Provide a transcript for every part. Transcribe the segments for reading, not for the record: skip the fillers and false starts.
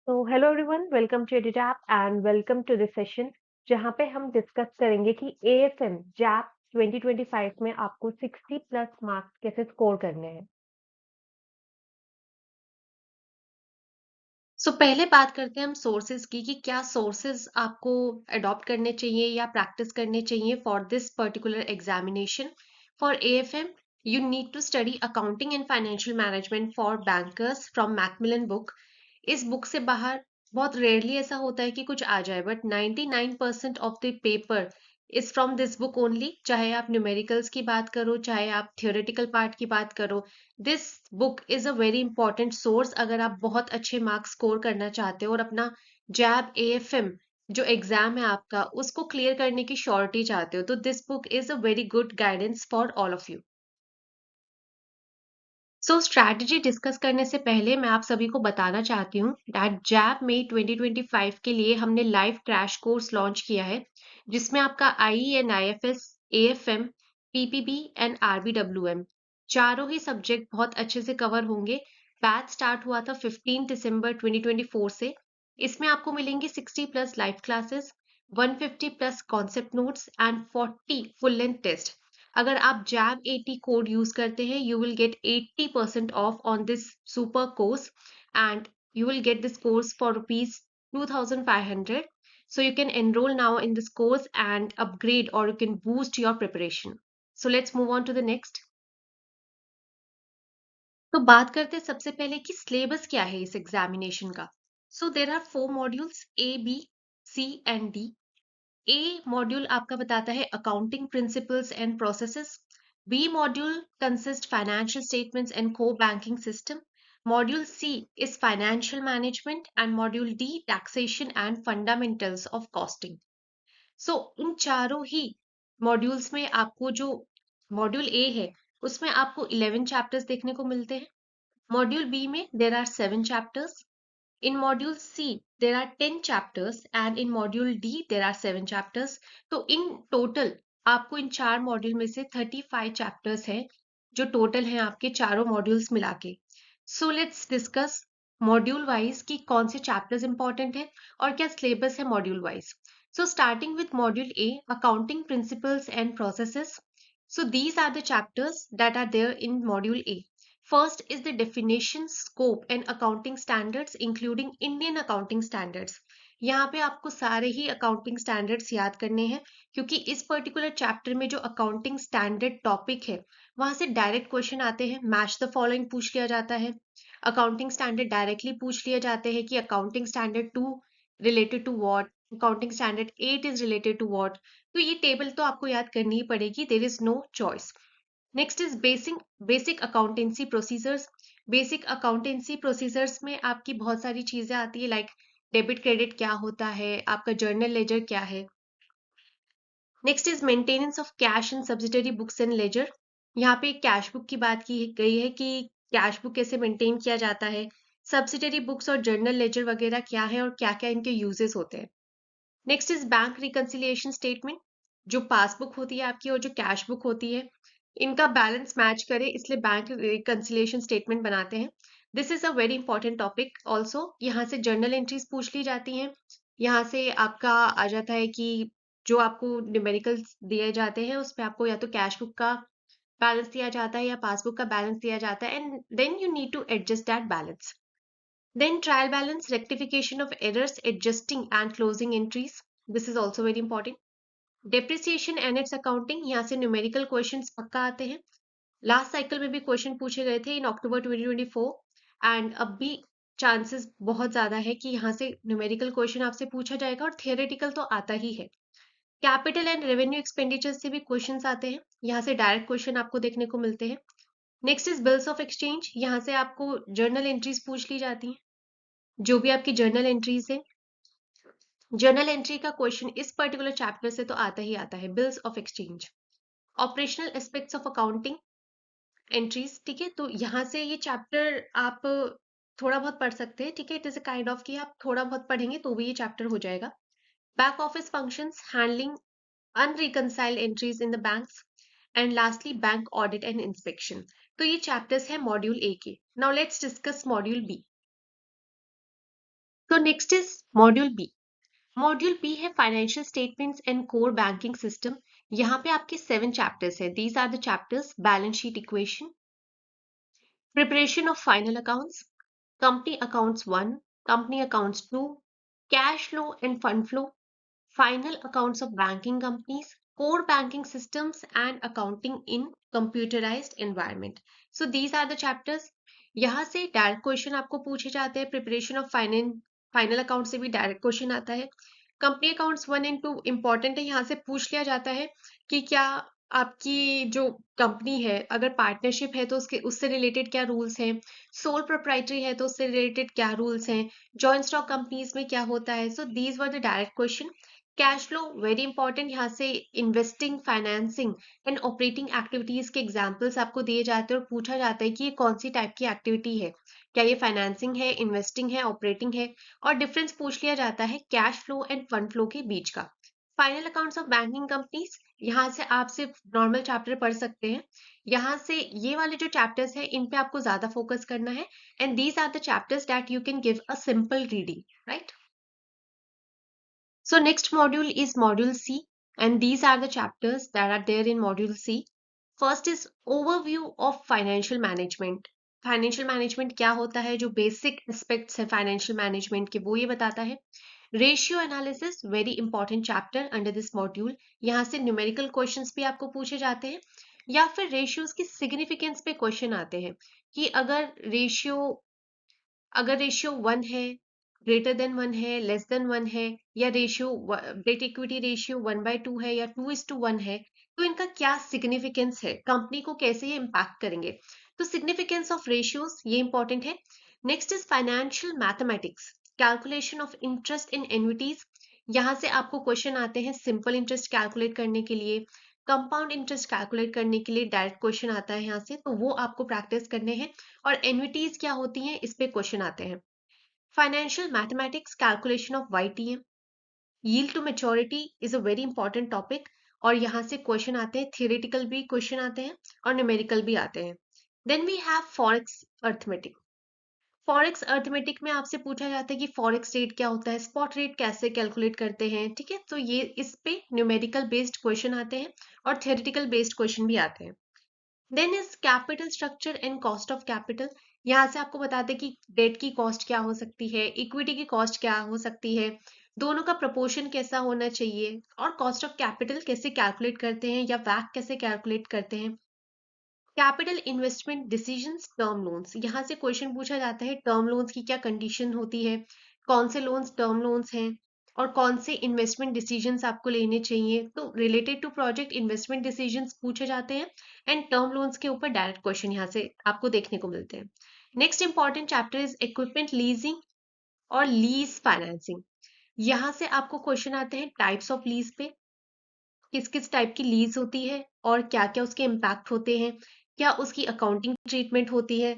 तो hello everyone, welcome to Edutap and welcome to this session जहाँ पे हम डिस्कस करेंगे कि एएफएम जैप 2025 में आपको 60 प्लस मार्क्स कैसे स्कोर करने हैं। पहले बात करते हैं हम सोर्सेज की कि क्या सोर्सेज आपको अडॉप्ट करने चाहिए या प्रैक्टिस करने चाहिए for this particular examination for AFM. You need to study accounting and financial management for bankers from Macmillan book. इस बुक से बाहर बहुत रेयरली ऐसा होता है कि कुछ आ जाए, but 99% of the paper is from this book only. चाहे आप न्यूमेरिकल्स की बात करो, चाहे आप थियोरेटिकल पार्ट की बात करो, this book is a very important source अगर आप बहुत अच्छे मार्क्स स्कोर करना चाहते हो और अपना जैब एएफएम जो एग्जाम है आपका उसको क्लियर करने की श्योरिटी चाहते हो, तो this book is a very good guidance for all of you. Strategy discuss करने से पहले मैं आप सभी को बताना चाहती हूँ दैट जैब में 2025 के लिए हमने लाइव क्रैश कोर्स लॉन्च किया है, जिसमें आपका I and IFS, AFM, PPB and RBWM चारों ही सब्जेक्ट बहुत अच्छे से कवर होंगे। बैच स्टार्ट हुआ था 15 दिसंबर 2024 से। इसमें आपको मिलेंगी 60 plus live classes, 150 plus concept notes and 40 full length test. अगर आप जैम 80 कोड यूज करते हैं, you will get 80% off on this super course, and you will get this course for rupees 2500. So you can enroll now in this course and upgrade, or you can boost your preparation. So let's move on to the next. तो बात करते हैं सबसे पहले कि syllabus क्या है इस एग्जामिनेशन का। There are 4 modules, A, B, C and D. A module आपका बताता है accounting principles and processes. B module consist financial statements and core banking system. Module C is financial management and module D taxation and fundamentals of costing. इन चारों ही modules में आपको जो module A है उसमें आपको 11 चैप्टर्स देखने को मिलते हैं। मॉड्यूल बी में there are 7 chapters. In module C, there are 10 chapters and in module D, there are 7 chapters. तो in total आपको इन चार मॉड्यूल में से 35 चैप्टर्स हैं जो टोटल हैं आपके चारों मॉड्यूल्स मिला के। लेट्स डिस्कस मॉड्यूल वाइज कि कौन से चैप्टर्स इंपॉर्टेंट हैं और क्या सिलेबस है module wise. Starting with module A, accounting principles and processes. These are the chapters that are there in module A. First is the definition, scope and accounting standards including Indian accounting standards. यहाँ पे आपको सारे ही accounting standards याद करने हैं, क्योंकि इस particular chapter में जो अकाउंटिंग स्टैंडर्ड टॉपिक है वहां से डायरेक्ट क्वेश्चन आते हैं। मैच द फॉलोइंग पूछ लिया जाता है, अकाउंटिंग स्टैंडर्ड डायरेक्टली पूछ लिए जाते हैं कि accounting standard 2 related to what, accounting standard 8 is related to what. तो ये टेबल तो आपको याद करनी ही पड़ेगी, there is no choice. Next is basic accountancy procedures. Basic accountancy procedures में आपकी बहुत सारी चीजें आती है, लाइक डेबिट क्रेडिट क्या होता है, आपका जर्नल लेजर क्या है। Next is maintenance of cash and subsidiary books and ledger. यहाँ पे कैश बुक की बात की गई है कि कैश बुक कैसे मेंटेन किया जाता है, सब्सिडरी बुक्स और जर्नल लेजर वगैरह क्या है और क्या क्या इनके यूजेस होते हैं। Next is bank reconciliation statement. जो पासबुक होती है आपकी और जो कैश बुक होती है, इनका बैलेंस मैच करे इसलिए बैंक रिकंसिलिएशन स्टेटमेंट बनाते हैं। This is a very important topic also. यहाँ से जर्नल एंट्रीज पूछ ली जाती हैं। यहाँ से आपका आ जाता है कि जो आपको न्यूमेरिकल्स दिए जाते हैं उसमें आपको या तो कैश बुक का बैलेंस दिया जाता है या पासबुक का बैलेंस दिया जाता है, and then you need to adjust that balance. Then trial balance, rectification of errors, adjusting and closing entries. This is also very important. Depreciation and its accounting, यहाँ से न्यूमेरिकल क्वेश्चंस पक्का आते हैं। Last cycle में भी question पूछे गए थे इन अक्टूबर 2024, एंड अब भी चांसेस बहुत ज्यादा है कि यहाँ से न्यूमेरिकल क्वेश्चन आपसे पूछा जाएगा, और थियोरेटिकल तो आता ही है। कैपिटल एंड रेवेन्यू एक्सपेंडिचर से भी क्वेश्चंस आते हैं, यहाँ से डायरेक्ट क्वेश्चन आपको देखने को मिलते हैं। Next is bills of exchange. यहाँ से आपको जर्नल एंट्रीज पूछ ली जाती हैं, जो भी आपकी जर्नल एंट्रीज है। जर्नल एंट्री का क्वेश्चन इस पर्टिकुलर चैप्टर से तो आता ही आता है, bills of exchange. Operational aspects of accounting entries, ठीक है। तो यहाँ से ये चैप्टर आप थोड़ा बहुत पढ़ सकते हैं, ठीक है। It is a kind of कि आप थोड़ा बहुत पढ़ेंगे तो भी ये चैप्टर हो जाएगा। Back office functions, handling unreconciled entries in the banks, and lastly bank audit and inspection. तो ये चैप्टर्स है मॉड्यूल ए के। Now let's discuss module B. तो next is module B. Module B है financial statements and core banking system. यहाँ पे आपके 7 chapters है। These are the chapters: balance sheet equation, preparation of final accounts, company accounts 1, company accounts 2, cash flow and fund flow, final accounts of banking companies, core banking systems and accounting in computerized environment. So these are the chapters. यहाँ से direct question आपको पूछे जाते हैं। Preparation of final account से भी direct question आता है। कंपनी अकाउंट्स 1 एंड 2 इंपॉर्टेंट है। यहाँ से पूछ लिया जाता है कि क्या आपकी जो कंपनी है, अगर पार्टनरशिप है तो उसके उससे रिलेटेड क्या रूल्स हैं, सोल प्रोप्राइटरी है तो उससे रिलेटेड क्या रूल्स हैं, जॉइंट स्टॉक कंपनीज में क्या होता है। So these were the direct question. Cash flow very important. यहाँ से investing, financing and operating activities के एग्जांपल्स आपको दिए जाते हैं और पूछा जाता है कि ये कौन सी टाइप की एक्टिविटी है, क्या ये फाइनेंसिंग है, इन्वेस्टिंग है, ऑपरेटिंग है। और डिफरेंस पूछ लिया जाता है cash flow and fund flow के बीच का। Final accounts of banking companies, यहाँ से आप सिर्फ नॉर्मल चैप्टर पढ़ सकते हैं। यहाँ से ये वाले जो चैप्टर्स हैं इन पे आपको ज्यादा फोकस करना है। And these are the chapters that you can give a simple reading, right? So next module is module C, and these are the chapters that are there in module C. First is overview of financial management. Financial management क्या होता है, जो basic aspects है financial management के वो ये बताता है। Ratio analysis very important chapter under this module. यहाँ से न्यूमेरिकल क्वेश्चंस भी आपको पूछे जाते हैं या फिर रेशियोज की सिग्निफिकेंस पे क्वेश्चन आते हैं कि अगर रेशियो 1 है, ग्रेटर देन 1 है, लेस देन 1 है, या रेशियो डेट इक्विटी रेशियो 1/2 है या 2:1 है, तो इनका क्या सिग्निफिकेंस है, कंपनी को कैसे ये इम्पैक्ट करेंगे। तो सिग्निफिकेंस ऑफ रेशियोज ये इंपॉर्टेंट है। Next is financial mathematics, calculation of interest in annuities. यहाँ से आपको क्वेश्चन आते हैं सिंपल इंटरेस्ट कैलकुलेट करने के लिए, कंपाउंड इंटरेस्ट कैलकुलेट करने के लिए डायरेक्ट क्वेश्चन आता है यहाँ से, तो वो आपको प्रैक्टिस करने हैं। और एन्युटीज क्या होती हैं इस पे क्वेश्चन आते हैं। Financial mathematics, calculation of YTM, yield to maturity is a very important topic. और यहाँ से क्वेश्चन आते हैं, थियोरेटिकल भी क्वेश्चन आते हैं और न्यूमेरिकल भी आते हैं। Then we have forex arithmetic. Forex arithmetic में आपसे पूछा जाता है कि फॉरेक्स रेट क्या होता है, स्पॉट रेट कैसे कैलकुलेट करते हैं, ठीक है। तो ये इस पे न्यूमेरिकल बेस्ड क्वेश्चन आते हैं और थियोरेटिकल बेस्ड क्वेश्चन भी आते हैं। Then is capital structure and cost of capital. यहाँ से आपको बताते हैं कि डेट की कॉस्ट क्या हो सकती है, इक्विटी की कॉस्ट क्या हो सकती है, दोनों का प्रपोर्शन कैसा होना चाहिए, और कॉस्ट ऑफ कैपिटल कैसे कैलकुलेट करते हैं या वैक कैसे कैलकुलेट करते हैं। Capital investment decisions, term loans, यहाँ से क्वेश्चन पूछा जाता है टर्म लोन्स की क्या कंडीशन होती है, कौन से लोन्स टर्म लोन्स हैं, और कौन से इन्वेस्टमेंट डिसीजंस आपको लेने चाहिए। तो related to project investment decisions पूछे जाते हैं एंड टर्म लोन्स के ऊपर डायरेक्ट क्वेश्चन यहाँ से आपको देखने को मिलते हैं। Next important chapter is equipment leasing और लीज फाइनेंसिंग। यहाँ से आपको क्वेश्चन आते हैं टाइप्स ऑफ लीज पे, किस किस टाइप की लीज होती है और क्या क्या उसके इम्पैक्ट होते हैं, क्या उसकी अकाउंटिंग ट्रीटमेंट होती है।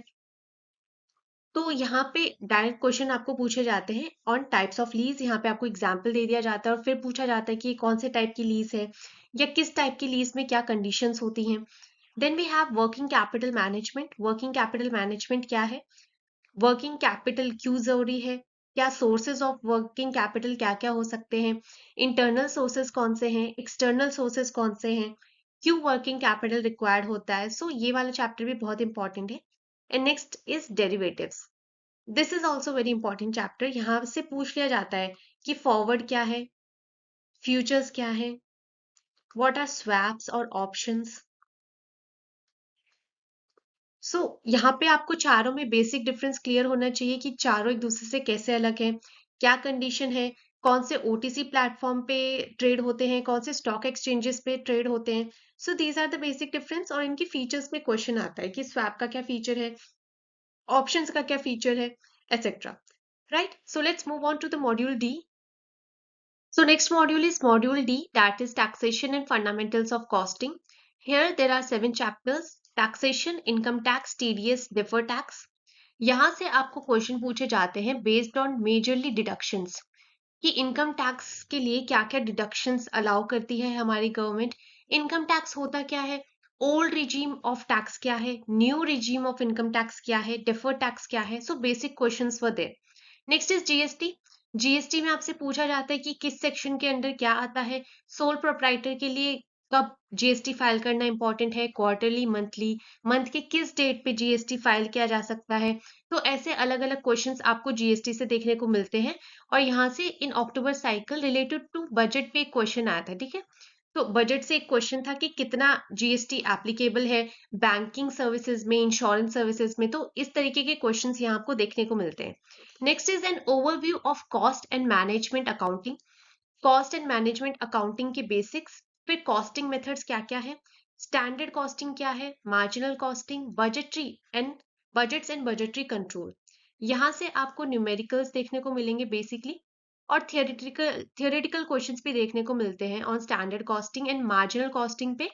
तो यहाँ पे डायरेक्ट क्वेश्चन आपको पूछे जाते हैं ऑन टाइप्स ऑफ लीज। यहाँ पे आपको एग्जाम्पल दे दिया जाता है और फिर पूछा जाता है कि कौन से टाइप की लीज है या किस टाइप की लीज में क्या कंडीशंस होती हैं। Then we have working capital management. Working capital management क्या है, वर्किंग कैपिटल क्यों जरूरी है, क्या सोर्सेज ऑफ वर्किंग कैपिटल क्या क्या हो सकते हैं, इंटरनल सोर्सेज कौन से हैं, एक्सटर्नल सोर्सेज कौन से हैं, क्यों वर्किंग कैपिटल रिक्वायर्ड होता है। सो ये वाला चैप्टर भी बहुत इंपॉर्टेंट है। And next is derivatives. This is also very important chapter. यहाँ से पूछ लिया जाता है कि फॉरवर्ड क्या है, फ्यूचर्स क्या है, व्हाट आर स्वैप्स और ऑप्शंस। सो यहाँ पे आपको चारों में बेसिक डिफरेंस क्लियर होना चाहिए कि चारों एक दूसरे से कैसे अलग हैं, क्या कंडीशन है, कौन से OTC प्लेटफॉर्म पे ट्रेड होते हैं, कौन से स्टॉक एक्सचेंजेस पे ट्रेड होते हैं। So these are the basic difference. और इनकी फीचर्स में क्वेश्चन आता है कि स्वैप का क्या फीचर है, ऑप्शंस का क्या फीचर है, etcetera, right. So let's move on to the module D. So next module is module D, that is taxation and fundamentals of costing. Here there are 7 chapters: taxation, income tax, TDS, deferred tax. यहाँ से आपको question पूछे जाते हैं based on majorly deductions कि income tax के लिए क्या क्या डिडक्शंस अलाउ करती है हमारी गवर्नमेंट, इनकम टैक्स होता क्या है, ओल्ड रिजीम ऑफ टैक्स क्या है, new regime of income tax क्या है, डिफर्ड टैक्स क्या है। So basic questions were there. Next is GST. GST में आपसे पूछा जाता है कि किस सेक्शन के अंडर क्या आता है। सोल प्रोप्राइटर के लिए कब जीएसटी फाइल करना इंपॉर्टेंट है, क्वार्टरली, मंथली, मंथ के किस डेट पे जीएसटी फाइल किया जा सकता है। तो ऐसे अलग अलग क्वेश्चंस आपको जीएसटी से देखने को मिलते हैं। और यहाँ से इन अक्टूबर साइकिल रिलेटेड टू बजट पे एक क्वेश्चन आया था, ठीक है। तो बजट से एक क्वेश्चन था कि कितना जीएसटी एप्लीकेबल है बैंकिंग सर्विसेज में, इंश्योरेंस सर्विसेज में। तो इस तरीके के क्वेश्चंस यहाँ आपको देखने को मिलते हैं। Next is an overview of cost and management accounting. Cost and management accounting के बेसिक्स, फिर कॉस्टिंग मेथड्स क्या क्या है, स्टैंडर्ड कॉस्टिंग क्या है, marginal costing, budgets and budgetary control. यहाँ से आपको न्यूमेरिकल्स देखने को मिलेंगे बेसिकली, और थियोरेटिकल क्वेश्चंस भी देखने को मिलते हैं on standard costing and marginal costing पे।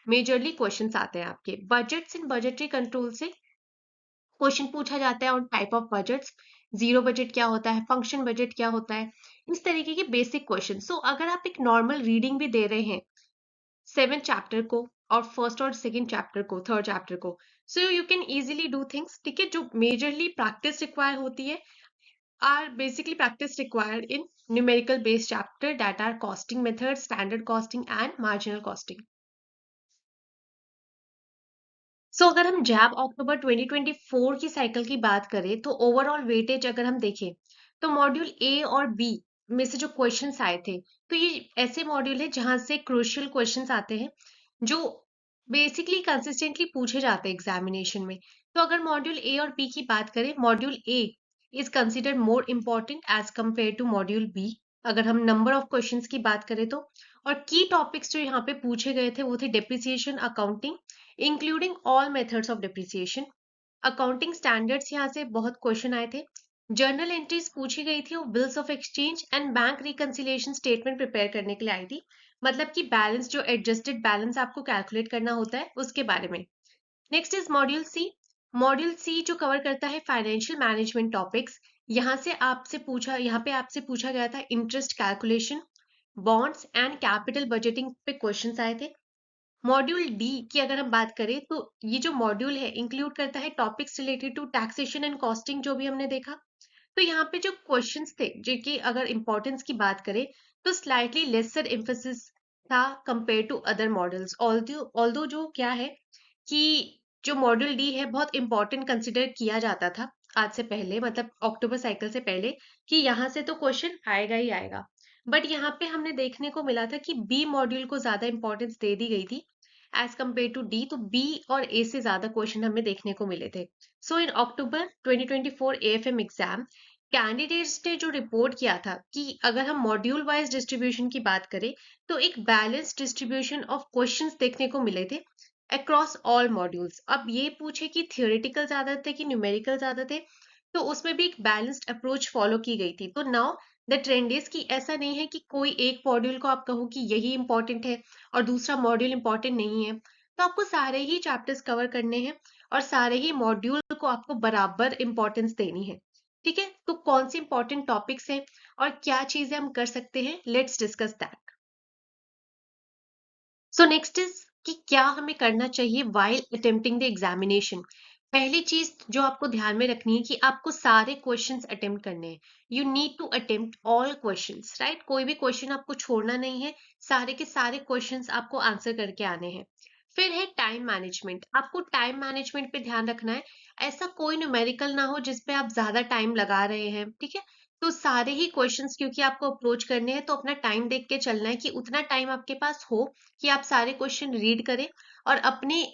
मेजरली क्वेश्चंस आते हैं आपके बजट्स एंड बजटरी कंट्रोल से। क्वेश्चन पूछा जाता है on type of budgets, zero budget क्या होता है, फंक्शन बजट क्या होता है, इस तरीके के बेसिक क्वेश्चन। सो अगर आप एक नॉर्मल रीडिंग भी दे रहे हैं 7th चैप्टर को और फर्स्ट और सेकंड चैप्टर को, थर्ड चैप्टर को, so you can easily do things, ठीक है। जो मेजरली प्रैक्टिस रिक्वायर होती है are basically practice required in numerical based chapter that are costing method, standard costing and marginal costing. So अगर हम जैब अक्टूबर 2024 की साइकिल की बात करें तो ओवरऑल वेटेज अगर हम देखें तो मॉड्यूल ए और बी में से जो क्वेश्चंस आए थे, तो ये ऐसे मॉड्यूल है जहां से क्रूशियल क्वेश्चंस आते हैं जो बेसिकली कंसिस्टेंटली पूछे जाते हैं एग्जामिनेशन में। तो अगर मॉड्यूल ए और बी की बात करें, module A is considered more important as compare to module B, अगर हम नंबर ऑफ क्वेश्चंस की बात करें तो। और की टॉपिक्स जो यहाँ पे पूछे गए थे वो थे depreciation accounting including all methods of depreciation. Accounting standards यहाँ से बहुत क्वेश्चन आए थे। जर्नल एंट्रीज पूछी गई थी और bills of exchange and bank reconciliation statement prepare करने के लिए आई थी। मतलब कि बैलेंस, जो एडजस्टेड बैलेंस आपको कैलकुलेट करना होता है, उसके बारे में। Next is module C. Module C जो कवर करता है फाइनेंशियल मैनेजमेंट टॉपिक्स। यहाँ पे आपसे पूछा गया था interest calculation, bonds and capital budgeting पे क्वेश्चंस आए थे। मॉड्यूल डी की अगर हम बात करें तो ये जो मॉड्यूल है इंक्लूड करता है topics related to taxation and costing, जो भी हमने देखा। तो यहाँ पे जो क्वेश्चंस थे, जो कि अगर इंपॉर्टेंस की बात करें तो स्लाइटली लेसर एम्फेसिस था compare to other models. Although जो क्या है कि जो मॉड्यूल डी है बहुत इंपॉर्टेंट कंसिडर किया जाता था आज से पहले, मतलब अक्टूबर साइकिल से पहले, कि यहाँ से तो क्वेश्चन आएगा ही आएगा। बट यहाँ पे हमने देखने को मिला था कि बी मॉड्यूल को ज्यादा इंपॉर्टेंस दे दी गई थी एज कम्पेयर टू डी। तो बी और ए से ज्यादा क्वेश्चन हमें देखने को मिले थे। सो इन अक्टूबर 2024 एएफएम एग्जाम, कैंडिडेट्स ने जो रिपोर्ट किया था कि अगर हम मॉड्यूल वाइज डिस्ट्रीब्यूशन की बात करें तो एक बैलेंस डिस्ट्रीब्यूशन ऑफ क्वेश्चंस देखने को मिले थे अक्रॉस ऑल मॉड्यूल्स। अब ये पूछे कि थियोरेटिकल ज्यादा थे कि न्यूमेरिकल ज्यादा थे, तो उसमें भी एक बैलेंस्ड अप्रोच फॉलो की गई थी। तो नाउ द ट्रेंड इज कि ऐसा नहीं है कि कोई एक मॉड्यूल को आप कहो कि यही इंपॉर्टेंट है और दूसरा मॉड्यूल इंपॉर्टेंट नहीं है। तो आपको सारे ही चैप्टर्स कवर करने हैं और सारे ही मॉड्यूल को आपको बराबर इंपॉर्टेंस देनी है, ठीक है। तो कौन से इंपॉर्टेंट टॉपिक्स हैं और क्या चीजें हम कर सकते हैं, let's discuss that. So next is कि क्या हमें करना चाहिए वाइल अटेम्प्टिंग द एग्जामिनेशन। पहली चीज जो आपको ध्यान में रखनी है कि आपको सारे क्वेश्चंस अटेम्प्ट करने हैं। You need to attempt all questions, right. कोई भी क्वेश्चन आपको छोड़ना नहीं है, सारे के सारे क्वेश्चंस आपको आंसर करके आने हैं। फिर है टाइम मैनेजमेंट। आपको टाइम मैनेजमेंट पे ध्यान रखना है। ऐसा कोई न्यूमेरिकल ना हो जिसपे आप ज्यादा टाइम लगा रहे हैं, ठीक है। तो सारे ही क्वेश्चंस क्योंकि आपको अप्रोच करने हैं तो अपना टाइम देख के चलना है कि उतना टाइम आपके पास हो कि आप सारे क्वेश्चन रीड करें और अपने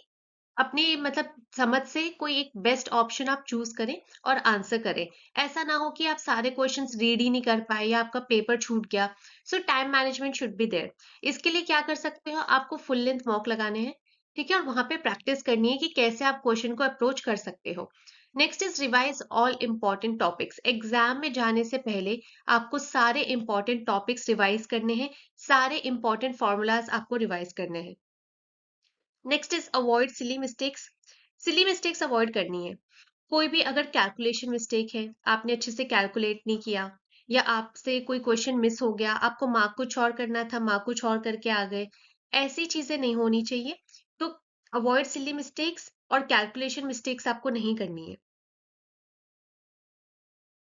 अपने मतलब समझ से कोई एक बेस्ट ऑप्शन आप चूज करें और आंसर करें। ऐसा ना हो कि आप सारे क्वेश्चंस रीड ही नहीं कर पाए या आपका पेपर छूट गया। So time management should be there. इसके लिए क्या कर सकते हो, आपको फुल लेंथ मॉक लगाने हैं, ठीक है, और वहां पे प्रैक्टिस करनी है कि कैसे आप क्वेश्चन को अप्रोच कर सकते हो। Next is revise all important topics. Exam में जाने से पहले आपको सारे इंपॉर्टेंट टॉपिक्स रिवाइज करने हैं, सारे इंपॉर्टेंट फॉर्मूलाज आपको रिवाइज करने हैं। Next is avoid silly mistakes. Silly mistakes avoid करनी है। कोई भी अगर कैलकुलेशन मिस्टेक है, आपने अच्छे से कैलकुलेट नहीं किया या आपसे कोई क्वेश्चन मिस हो गया, आपको मार्क कुछ और करना था, मार्क कुछ और करके आ गए, ऐसी चीजें नहीं होनी चाहिए। तो अवॉइड सिली मिस्टेक्स और कैलकुलेशन मिस्टेक्स आपको नहीं करनी है।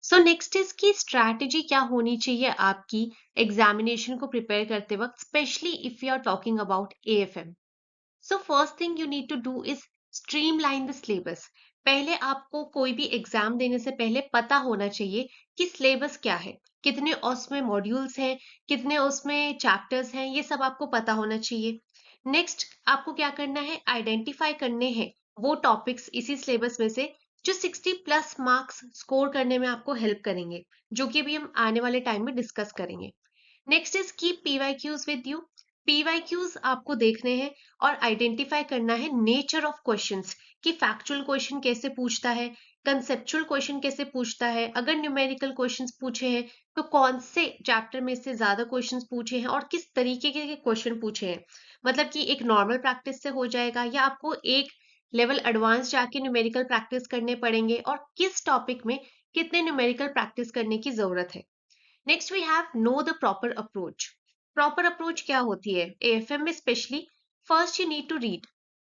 सो नेक्स्ट इज की स्ट्रैटेजी क्या होनी चाहिए आपकी एग्जामिनेशन को प्रिपेयर करते वक्त, specially if you are talking about AFM. So first thing you need to do is streamline the syllabus. पहले आपको कोई भी एग्जाम देने से पहले पता होना चाहिए कि सिलेबस क्या है, कितने उसमें मॉड्यूल्स हैं, कितने उसमें चैप्टर्स हैं, ये सब आपको पता होना चाहिए। नेक्स्ट आपको क्या करना है, आइडेंटिफाई करने हैं वो टॉपिक्स इसी सिलेबस में से जो 60 प्लस मार्क्स स्कोर करने में आपको हेल्प करेंगे, जो कि अभी हम आने वाले टाइम में डिस्कस करेंगे। Next is keep PYQs with you. PYQs आपको देखने हैं और आइडेंटिफाई करना है नेचर ऑफ क्वेश्चंस, कि फैक्चुअल क्वेश्चन कैसे पूछता है, कंसेप्चुअल क्वेश्चन कैसे पूछता है, अगर न्यूमेरिकल क्वेश्चंस पूछे हैं तो कौन से चैप्टर में से ज्यादा क्वेश्चंस पूछे हैं और किस तरीके के क्वेश्चन पूछे हैं। मतलब कि एक नॉर्मल प्रैक्टिस से हो जाएगा या आपको एक लेवल एडवांस जाके न्यूमेरिकल प्रैक्टिस करने पड़ेंगे, और किस टॉपिक में कितने न्यूमेरिकल प्रैक्टिस करने की जरूरत है। Next we have know the proper approach. Proper approach क्या होती है एएफएम में specially? First you need to read,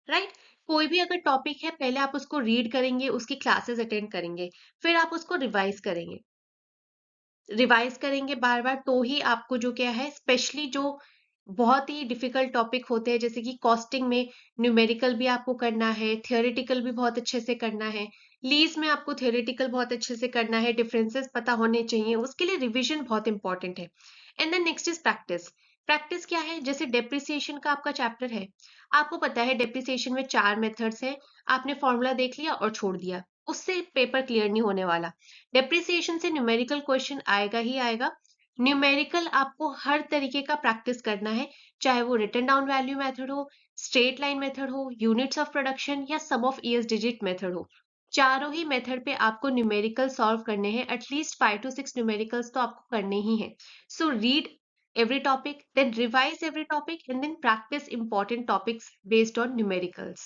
right. कोई भी अगर टॉपिक है पहले आप उसको रीड करेंगे, उसकी क्लासेस अटेंड करेंगे, फिर आप उसको रिवाइज करेंगे बार बार, तो ही आपको जो क्या है, स्पेशली जो बहुत ही डिफिकल्ट टॉपिक होते हैं जैसे कि कॉस्टिंग में न्यूमेरिकल भी आपको करना है, थियोरेटिकल भी बहुत अच्छे से करना है, लीज में आपको थियोरेटिकल बहुत अच्छे से करना है, डिफरेंसेस पता होने चाहिए, उसके लिए रिवीजन बहुत इंपॉर्टेंट है। And then next is practice. Practice क्या है, जैसे डेप्रिसिएशन का आपका चैप्टर है, आपको पता है डेप्रिसिएशन में 4 मेथड्स हैं, आपने फॉर्मूला देख लिया और छोड़ दिया, उससे पेपर क्लियर नहीं होने वाला। डेप्रिसिएशन से न्यूमेरिकल क्वेश्चन आएगा ही आएगा। न्यूमेरिकल आपको हर तरीके का प्रैक्टिस करना है, चाहे वो रिटन डाउन वैल्यू मेथड हो, स्ट्रेट लाइन मेथड हो, यूनिट्स ऑफ प्रोडक्शन या सम ऑफ ईयर्स डिजिट मेथड हो। चारों ही मेथड पे आपको न्यूमेरिकल सॉल्व करने हैं, एटलीस्ट 5 to 6 न्यूमेरिकल्स तो आपको करने ही हैं। So read every topic, then revise every topic, and then practice important topics based on numericals.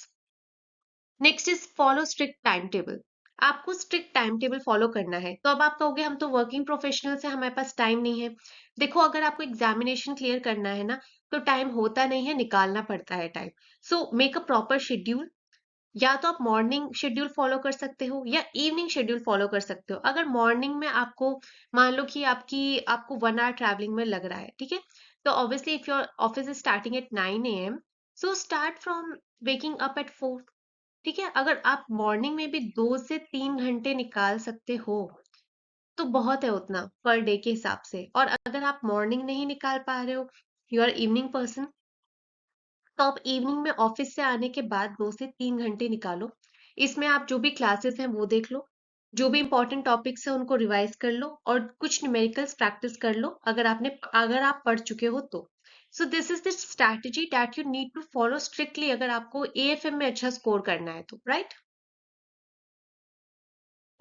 Next is follow strict time table. आपको स्ट्रिक्ट टाइम टेबल फॉलो करना है। तो अब आप कहोगे हम तो वर्किंग प्रोफेशनल्स हैं, हमारे पास टाइम नहीं है। देखो अगर आपको एग्जामिनेशन क्लियर करना है ना, तो टाइम होता नहीं है, निकालना पड़ता है time. So make a proper schedule. या तो आप मॉर्निंग शेड्यूल फॉलो कर सकते हो या इवनिंग शेड्यूल फॉलो कर सकते हो। अगर मॉर्निंग में आपको मान लो कि आपको 1 आवर ट्रैवलिंग में लग रहा है, ठीक है, तो obviously if your office is starting at 9 AM, so start from waking up at 4। ठीक है, अगर आप मॉर्निंग में भी 2 से 3 घंटे निकाल सकते हो तो बहुत है उतना पर डे के हिसाब से। और अगर आप मॉर्निंग नहीं निकाल पा रहे हो, यू आर इवनिंग पर्सन, तो आप इवनिंग में ऑफिस से आने के बाद 2 से 3 घंटे निकालो। इसमें आप जो भी क्लासेस हैं वो देख लो, जो भी इंपॉर्टेंट टॉपिक्स हैं उनको रिवाइज कर लो और कुछ न्यूमेरिकल्स प्रैक्टिस कर लो, अगर आप पढ़ चुके हो तो। So this is the strategy that you need to follow strictly अगर आपको एएफएम में अच्छा स्कोर करना है तो, right.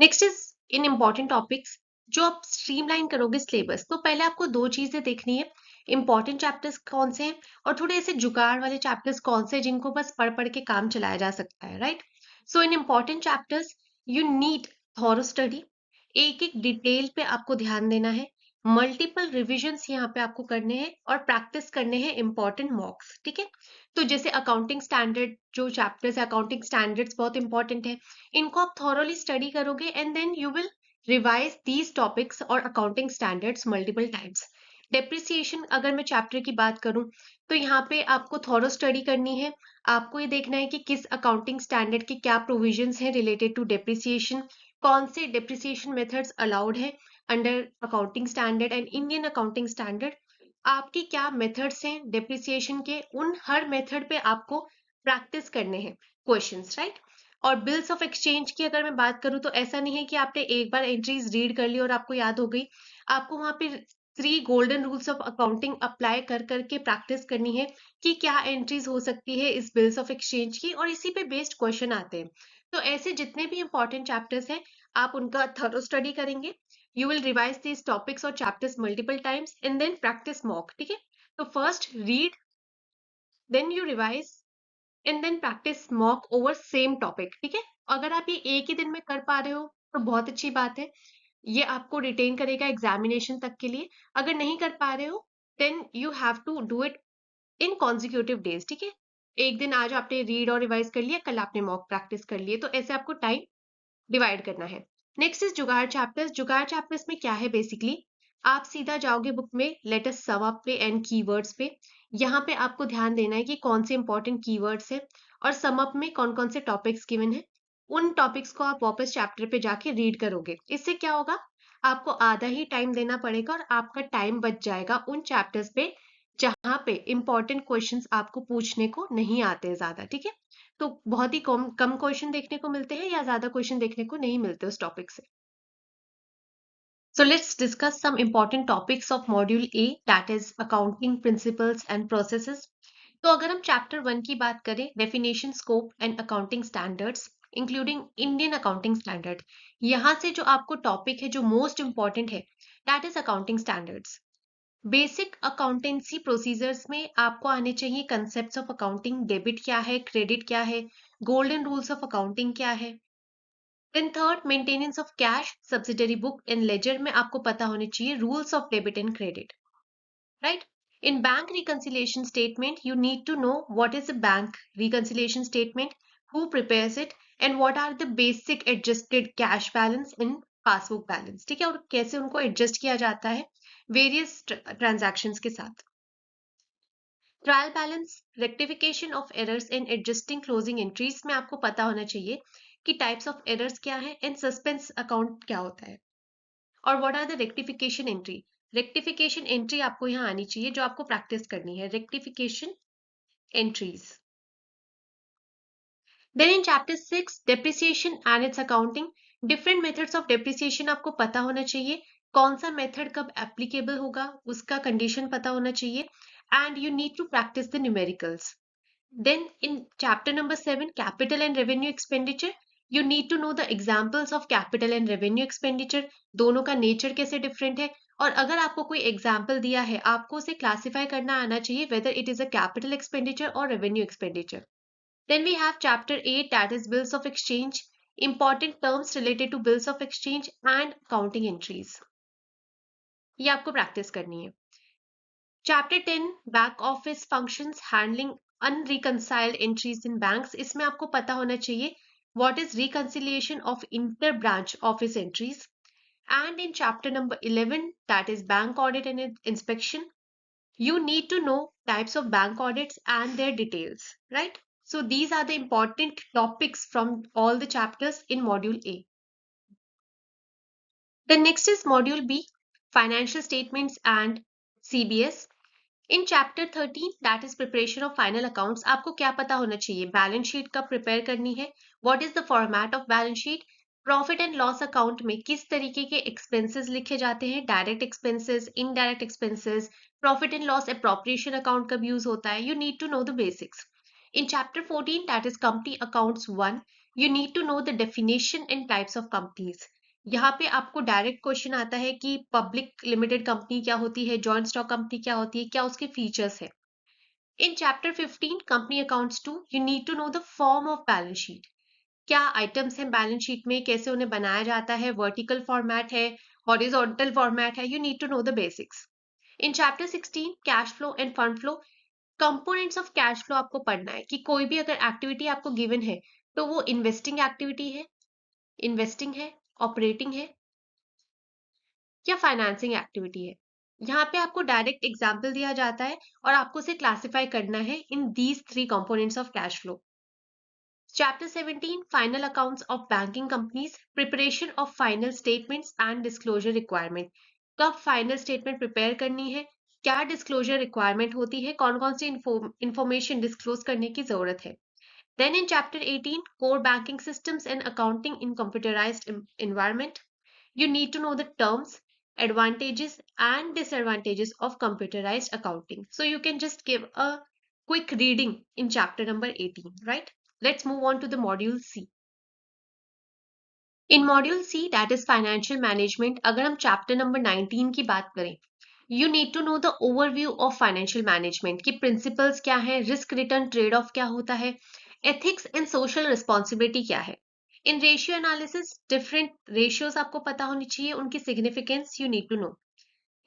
Next is in important topics. जो आप स्ट्रीमलाइन करोगे सिलेबस, तो पहले आपको 2 चीजें देखनी है, इंपॉर्टेंट चैप्टर्स कौन से हैं और थोड़े ऐसे जुगाड़ वाले चैप्टर्स कौन से हैं जिनको बस पढ़ पढ़ के काम चलाया जा सकता है, right. So in important chapters you need thorough study. एक एक डिटेल पे आपको ध्यान देना है, मल्टीपल रिविजन्स यहाँ पे आपको करने हैं और प्रैक्टिस करने हैं इंपॉर्टेंट मॉक्स, ठीक है। तो जैसे अकाउंटिंग स्टैंडर्ड जो चैप्टर्स है, अकाउंटिंग स्टैंडर्ड्स बहुत इंपॉर्टेंट है, इनको आप थॉरोली स्टडी करोगे and then you will revise these topics और accounting standards multiple times. Depreciation अगर मैं चैप्टर की बात करूं, तो यहाँ पे आपको थॉरो स्टडी करनी है। आपको ये देखना है कि किस अकाउंटिंग स्टैंडर्ड के क्या प्रोविजंस हैं रिलेटेड टू डेप्रिसिएशन, कौन से डेप्रिसिएशन मेथड्स अलाउड है under accounting standard and Indian accounting standard, आपके क्या मेथड्स हैं डेप्रिसिएशन के, उन हर मेथड पे आपको प्रैक्टिस करने हैं क्वेश्चंस, राइट। और बिल्स ऑफ एक्सचेंज की अगर मैं बात करूं, तो ऐसा नहीं है कि आपने एक बार एंट्रीज रीड कर ली और आपको याद हो गई। आपको वहां पे 3 golden rules of accounting apply कर करके प्रैक्टिस करनी है कि क्या एंट्रीज हो सकती है इस बिल्स ऑफ एक्सचेंज की, और इसी पे बेस्ड क्वेश्चन आते हैं। तो ऐसे जितने भी इंपॉर्टेंट चैप्टर्स हैं आप उनका थरो स्टडी करेंगे। You will revise these topics और chapters multiple times and then practice mock, ठीक है। तो first read, then you revise and then practice mock over same topic, ठीक है। अगर आप ये एक ही दिन में कर पा रहे हो तो बहुत अच्छी बात है, ये आपको रिटेन करेगा एग्जामिनेशन तक के लिए। अगर नहीं कर पा रहे हो then you have to do it in consecutive days, ठीक है। एक दिन आज आपने रीड और रिवाइज कर लिया, कल आपने मॉक प्रैक्टिस कर लिए, तो ऐसे आपको टाइम डिवाइड करना है। नेक्स्ट इज जुगाड़ चैप्टर्स। जुगाड़ चैप्टर्स में क्या है बेसिकली, आप सीधा जाओगे बुक में लेट अस सम अप पे एंड कीवर्ड्स पे। यहाँ पे आपको ध्यान देना है कि कौन से इंपॉर्टेंट कीवर्ड्स है और सम अप में कौन कौन से टॉपिक्स गिवन है। उन टॉपिक्स को आप वापस चैप्टर पे जाके रीड करोगे। इससे क्या होगा, आपको आधा ही टाइम देना पड़ेगा और आपका टाइम बच जाएगा उन चैप्टर्स पे जहाँ पे इंपॉर्टेंट क्वेश्चंस आपको पूछने को नहीं आते ज्यादा। ठीक है, तो बहुत ही कम कम क्वेश्चन देखने को मिलते हैं या ज्यादा क्वेश्चन देखने को नहीं मिलते उस टॉपिक से। So let's discuss some important topics of module A, that is accounting principles and processes. तो अगर हम चैप्टर 1 की बात करें, definition, scope and accounting standards including Indian accounting standard, यहाँ से जो आपको टॉपिक है जो मोस्ट इंपॉर्टेंट है, that is accounting standards. Basic accountancy procedures में आपको आने चाहिए कंसेप्ट ऑफ अकाउंटिंग, डेबिट क्या है, क्रेडिट क्या है, गोल्डन रूल्स ऑफ अकाउंटिंग क्या है। Then third, maintenance of cash, subsidiary book and ledger में आपको पता होने चाहिए rules of debit and credit, right. In bank reconciliation statement, you need to know what is a bank reconciliation statement, who prepares it, and what are the basic adjusted cash balance and passbook balance। ठीक है, और कैसे उनको adjust किया जाता है various transactions के साथ। Trial balance, rectification of errors and adjusting closing entries में आपको पता होना चाहिए कि टाइप्स ऑफ एरर्स क्या है एंड सस्पेंस अकाउंट क्या होता है, और what are the rectification entry. Rectification entry आपको यहाँ आनी चाहिए जो आपको प्रैक्टिस करनी है, rectification entries. Then in chapter 6, depreciation and its accounting, different methods of depreciation आपको पता होना चाहिए, कौन सा मेथड कब एप्लीकेबल होगा उसका कंडीशन पता होना चाहिए, and you need to practice the numericals. Then in chapter number 7, capital and revenue expenditure, you need to know the examples of capital and revenue expenditure, दोनों का नेचर कैसे डिफरेंट है, और अगर आपको कोई एग्जाम्पल दिया है आपको उसे क्लासिफाई करना आना चाहिए whether it is a capital expenditure or revenue expenditure. Then we have chapter 8, that is bills of exchange, important terms related to bills of exchange and accounting entries, ये आपको प्रैक्टिस करनी है। Chapter 10, back office functions handling unreconciled entries in banks, इसमें आपको पता होना चाहिए what is reconciliation of inter branch office entries. And in chapter number 11, that is bank audit and inspection, you need to know types of bank audits and their details, right? So these are the important topics from all the chapters in module A. The next is module B, financial statements and CBS. In chapter 13, that is preparation of final accounts, आपको क्या पता होना चाहिए, balance sheet कब prepare करनी है, what is the format of balance sheet, profit and loss account में किस तरीके के एक्सपेंसेस लिखे जाते हैं, direct expenses, indirect expenses, profit and loss appropriation account कब यूज होता है, you need to know the basics. In chapter 14, that is company accounts 1, you need to know the definition and types of companies. यहाँ पे आपको direct question आता है कि public limited company क्या होती है, जॉइंट स्टॉक कंपनी क्या होती है, क्या उसके फीचर्स है। In chapter 15, company accounts 2, you need to know the form of balance sheet, क्या आइटम्स हैं बैलेंस शीट में, कैसे उन्हें बनाया जाता है, वर्टिकल फॉर्मेट है, हॉरिजॉन्टल फॉर्मेट है, you need to know the basics. In chapter 16, cash flow and fund flow, components of cash flow आपको पढ़ना है कि कोई भी अगर एक्टिविटी आपको गिवन है तो वो इन्वेस्टिंग एक्टिविटी है, इन्वेस्टिंग है, ऑपरेटिंग है या फाइनेंसिंग एक्टिविटी है। यहाँ पे आपको डायरेक्ट एग्जाम्पल दिया जाता है और आपको उसे क्लासिफाई करना है in these 3 components of cash flow. Chapter 17, final accounts of banking companies, preparation of final statements and disclosure requirement, कब फाइनल स्टेटमेंट प्रिपेयर करनी है, क्या डिस्क्लोजर रिक्वायरमेंट होती है, कौन कौन सी इंफॉर्मेशन डिस्क्लोज करने की जरूरत है। Then in chapter 18, core banking systems and accounting in computerized environment, you need to know the terms, advantages and disadvantages of computerized accounting. So you can just give a quick reading in chapter number 18, right? Let's move on to the module C. In module C, that is financial management, अगर हम chapter number 19 की बात करें, you need to know the overview of financial management कि principles क्या है, risk return trade off क्या होता है, ethics and social responsibility क्या है। In ratio analysis, different ratios आपको पता होनी चाहिए, उनकी significance you need to know.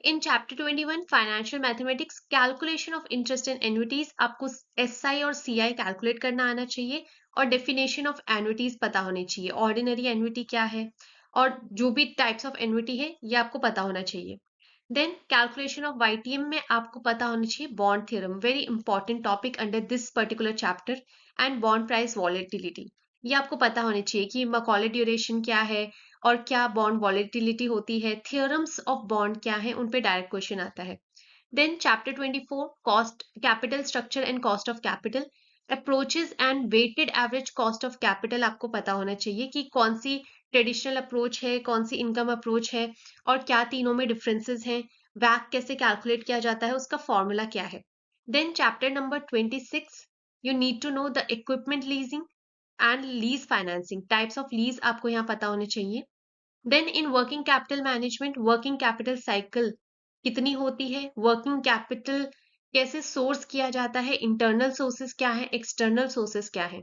In chapter 21, financial mathematics, calculation of interest and annuities, आपको एसआई और सीआई कैलकुलेट करना आना चाहिए और डेफिनेशन ऑफ एन्युटीज पता होनी चाहिए, ऑर्डिनरी एन्युटी क्या है, और जो भी टाइप्स ऑफ एन्युटी है ये आपको पता होना चाहिए। देन कैलकुलेशन ऑफ वाईटीएम में आपको पता होना चाहिए bond theorem, very important topic under this particular chapter, and bond price volatility. ये आपको पता होना चाहिए कि मकॉले ड्यूरेशन क्या है और क्या बॉन्ड वॉलेटिलिटी होती है, थियोरम्स ऑफ बॉन्ड क्या है, उन पे डायरेक्ट क्वेश्चन आता है। Then chapter 24 cost capital structure and cost of capital, approaches and weighted average cost of capital आपको पता होना चाहिए कि कौन सी ट्रेडिशनल अप्रोच है, कौन सी इनकम अप्रोच है और क्या तीनों में डिफरेंसेस हैं, वैक कैसे कैलकुलेट किया जाता है, उसका फॉर्मूला क्या है। Then chapter number 26 you need to know the equipment leasing and lease financing, types of lease आपको यहाँ पता होने चाहिए। Then in working capital management, working capital cycle कितनी होती है, वर्किंग कैपिटल कैसे सोर्स किया जाता है, इंटरनल सोर्सेस क्या है, एक्सटर्नल सोर्सेस क्या है।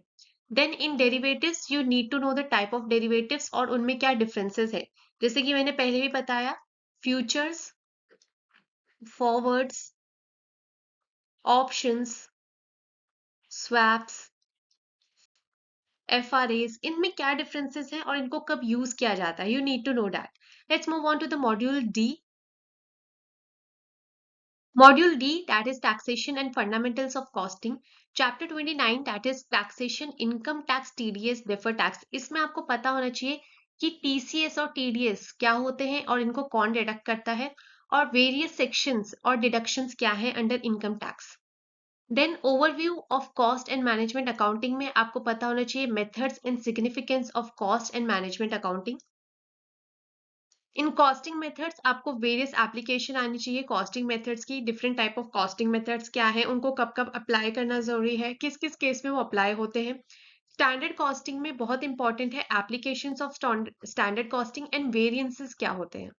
Then in derivatives you need to know the type of derivatives और उनमें क्या डिफरेंसेस है, जैसे कि मैंने पहले भी बताया, futures, forwards, options, swaps, FRS, इनमें क्या डिफरेंसेस हैं और इनको कब यूज किया जाता है, you need to know that. Let's move on to the module D. Module D, that is taxation and fundamentals of costing. Chapter 29, that is taxation, income tax, TDS, deferred tax. इसमें आपको पता होना चाहिए कि TCS और TDS क्या होते हैं और इनको कौन डिडक्ट करता है, और वेरियस सेक्शंस और डिडक्शंस क्या है under income tax. Then overview of cost and management accounting में आपको पता होना चाहिए methods and significance of cost and management accounting. In costing methods आपको वेरियस एप्लीकेशन आनी चाहिए कॉस्टिंग मेथड्स की, different type of costing methods क्या है, उनको कब कब अप्लाई करना जरूरी है, किस किस केस में वो अप्लाई होते हैं। स्टैंडर्ड कॉस्टिंग में बहुत इंपॉर्टेंट है applications of standard costing and variances क्या होते हैं।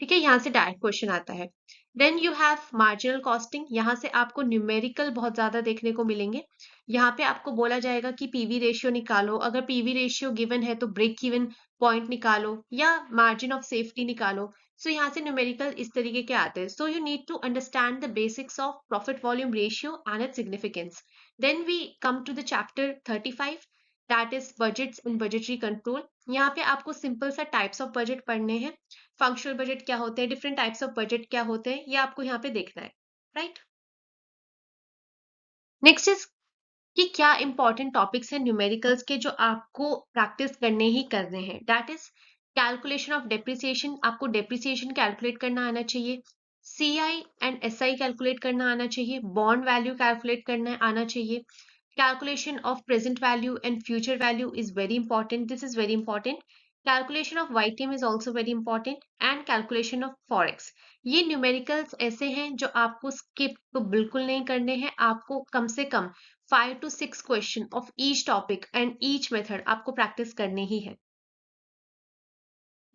ठीक है, यहाँ से डायरेक्ट क्वेश्चन आता है। Then you have marginal costing, यहाँ से आपको न्यूमेरिकल बहुत ज्यादा देखने को मिलेंगे। यहाँ पे आपको बोला जाएगा कि पीवी रेशियो निकालो, अगर पीवी रेशियो गिवन है तो ब्रेक इवन पॉइंट निकालो या मार्जिन ऑफ सेफ्टी निकालो। सो यहाँ से न्यूमेरिकल इस तरीके के आते हैं। So you need to understand the basics of profit volume ratio and its significance. Then we come to the chapter 35, that is budgets and budgetary control. यहाँ पे आपको सिंपल सा टाइप्स ऑफ बजट पढ़ने हैं, फंक्शनल बजट क्या होते हैं, different types of budget क्या होते हैं, ये आपको यहाँ पे देखना है, राइट। नेक्स्ट इज कि क्या इंपॉर्टेंट टॉपिक्स हैं न्यूमेरिकल्स के जो आपको प्रैक्टिस करने ही करने हैं, that is calculation of depreciation, आपको डेप्रिसिएशन कैलकुलेट करना आना चाहिए, सीआई एंड एसआई कैलकुलेट करना आना चाहिए, बॉन्ड वैल्यू कैलकुलेट करना आना चाहिए, calculation of present value and future value is very important, this is very important, calculation of YTM is also very important, and calculation of forex। ये numericals ऐसे हैं जो आपको स्किप तो बिल्कुल नहीं करने हैं, आपको कम से कम 5 to 6 question of each topic and each method आपको प्रैक्टिस करनी ही है।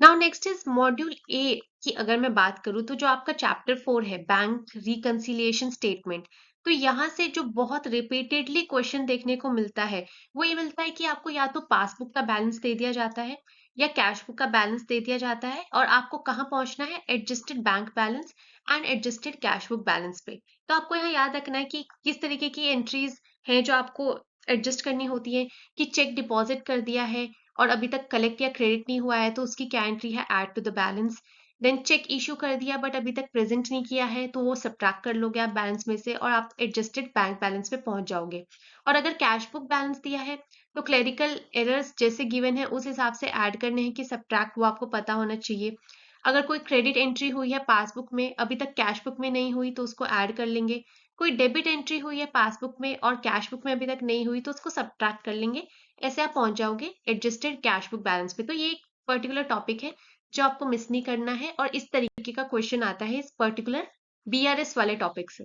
नाउ नेक्स्ट इज मॉड्यूल ए की अगर मैं बात करूं तो जो आपका चैप्टर 4 है बैंक रिकंसिलिएशन स्टेटमेंट, तो यहाँ से जो बहुत रिपीटेडली क्वेश्चन देखने को मिलता है वो ये मिलता है कि आपको या तो पासबुक का बैलेंस दे दिया जाता है या कैश बुक का बैलेंस दे दिया जाता है और आपको कहाँ पहुंचना है, adjusted bank balance and adjusted cash book balance पे। तो आपको यहाँ याद रखना है कि किस तरीके की एंट्रीज हैं जो आपको एडजस्ट करनी होती है, कि चेक डिपॉजिट कर दिया है और अभी तक कलेक्ट या क्रेडिट नहीं हुआ है तो उसकी क्या एंट्री है, add to the balance. Then cheque issue कर दिया बट अभी तक प्रेजेंट नहीं किया है तो वो सब्ट्रैक्ट कर लोगे आप बैलेंस में से और आप एडजस्टेड बैंक बैलेंस पे पहुंच जाओगे। और अगर कैश बुक बैलेंस दिया है तो क्लेरिकल एरर्स जैसे गिवन है उस हिसाब से ऐड करने हैं कि सब्ट्रैक्ट वो आपको पता होना चाहिए। अगर कोई क्रेडिट एंट्री हुई है पासबुक में अभी तक कैश बुक में नहीं हुई तो उसको ऐड कर लेंगे, कोई डेबिट एंट्री हुई है पासबुक में और कैश बुक में अभी तक नहीं हुई तो उसको सब्ट्रैक्ट कर लेंगे। ऐसे आप पहुंच जाओगे एडजस्टेड कैश बुक बैलेंस पे। तो ये एक पर्टिकुलर टॉपिक है जो आपको मिस नहीं करना है और इस तरीके का क्वेश्चन आता है इस पर्टिकुलर बीआरएस वाले टॉपिक से।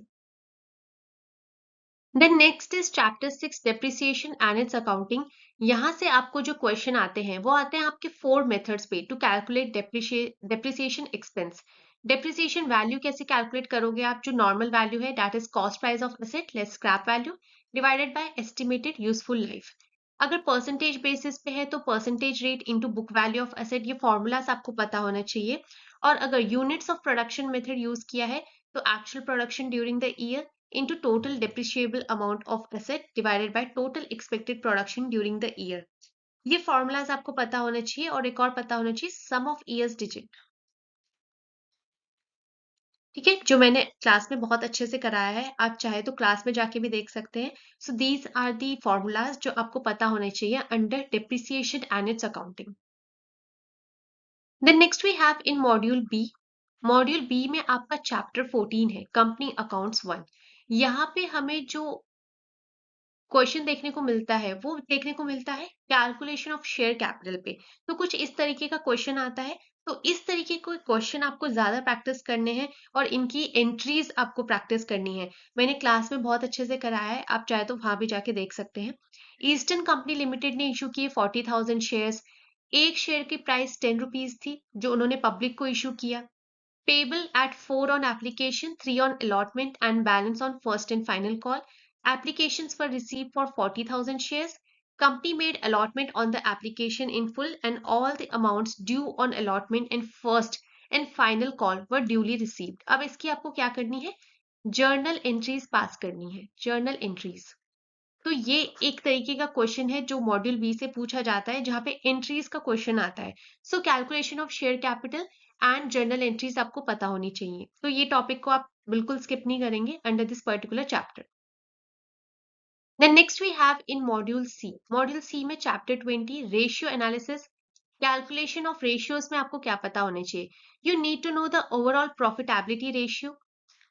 Then next is chapter 6 depreciation and its accounting. यहाँ से आपको जो क्वेश्चन आते हैं वो आते हैं आपके 4 मेथड्स पे to calculate depreciation expense. Depreciation value कैसे कैलकुलेट करोगे आप, जो नॉर्मल वैल्यू है that is cost price of asset less scrap value divided by estimated useful life. अगर परसेंटेज बेसिस पे है तो percentage rate into book value of asset, ये फॉर्मूलाज आपको पता होना चाहिए। और अगर units of production method use किया है तो actual production during the year into total depreciable amount of asset divided by total expected production during the year। ये फॉर्मूलाज आपको पता होना चाहिए और एक और पता होना चाहिए सम ऑफ ईयर्स डिजिट। ठीक है, जो मैंने क्लास में बहुत अच्छे से कराया है, आप चाहे तो क्लास में जाके भी देख सकते हैं। So these are the formulas जो आपको पता होने चाहिए under depreciation and its accounting. Then next we have in module B. Module B में आपका चैप्टर 14 है, कंपनी अकाउंट्स 1। यहाँ पे हमें जो क्वेश्चन देखने को मिलता है वो देखने को मिलता है कैलकुलेशन ऑफ शेयर कैपिटल पे। तो कुछ इस तरीके का क्वेश्चन आता है। तो इस तरीके के क्वेश्चन आपको ज्यादा प्रैक्टिस करने हैं और इनकी एंट्रीज आपको प्रैक्टिस करनी है। मैंने क्लास में बहुत अच्छे से कराया है, आप चाहे तो वहां भी जाके देख सकते हैं। ईस्टर्न कंपनी लिमिटेड ने इशू किए 40,000 शेयर्स। एक शेयर की प्राइस 10 रुपीज थी जो उन्होंने पब्लिक को इशू किया। Payable at 4 on application, 3 on allotment, and balance on first and final call. Applications were received for 40,000 shares. Company made allotment on the application in full, and all the amounts due on allotment and first and final call were duly received. अब इसकी आपको क्या करनी है? Journal entries pass करनी है, journal entries. तो ये एक तरीके का क्वेश्चन है जो मॉड्यूल बी से पूछा जाता है, जहां पे एंट्रीज का क्वेश्चन आता है। So calculation of share capital and journal entries आपको पता होनी चाहिए। तो ये टॉपिक को आप बिल्कुल स्किप नहीं करेंगे under this particular chapter. Then next we have in module C. Module C में chapter 20 ratio analysis. Calculation of ratios में आपको क्या पता होने चाहिए? You need to know the overall profitability ratio,